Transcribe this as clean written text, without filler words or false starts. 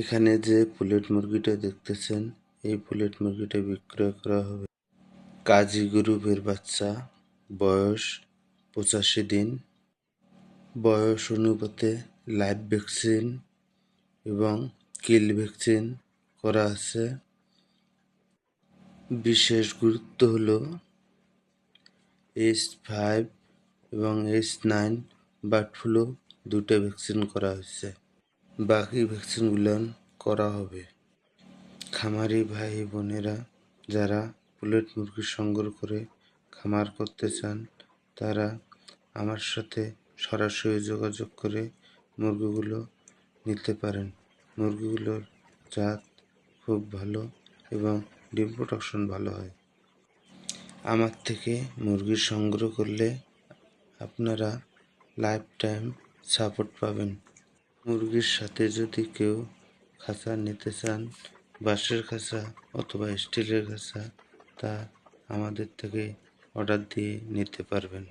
এখানে যে পুলেট মুরগিটা দেখতেছেন, এই পুলেট মুরগিটা বিক্রয় করা হবে। কাজী গ্রুপের বাচ্চা, বয়স 85 দিন, বয়স অনুপাতে লাইভ ভ্যাকসিন এবং কিল ভ্যাকসিন করা আছে। বিশেষ গুরুত্ব হলো H5 এবং H9 বার্ড ফ্লু দুটো ভ্যাকসিন করা হয়েছে। বাকি ভ্যাকসিনগুলো করা হবে। খামারি ভাই বোনেরা যারা পুলেট মুরগি সংগ্রহ করে খামার করতে চান, তারা আমার সাথে সরাসরি যোগাযোগ করে মুরগিগুলো নিতে পারেন। মুরগিগুলোর জাত খুব ভালো এবং ডিম প্রোডাকশন ভালো হয়। আমার থেকে মুরগি সংগ্রহ করলে আপনারা লাইফ টাইম সাপোর্ট পাবেন। মুরগির সাথে যদি কেউ খাঁচা নিতে চান, বাঁশের খাঁচা অথবা স্টিলের খাঁচা, তা আমাদের থেকে অর্ডার দিয়ে নিতে পারবেন।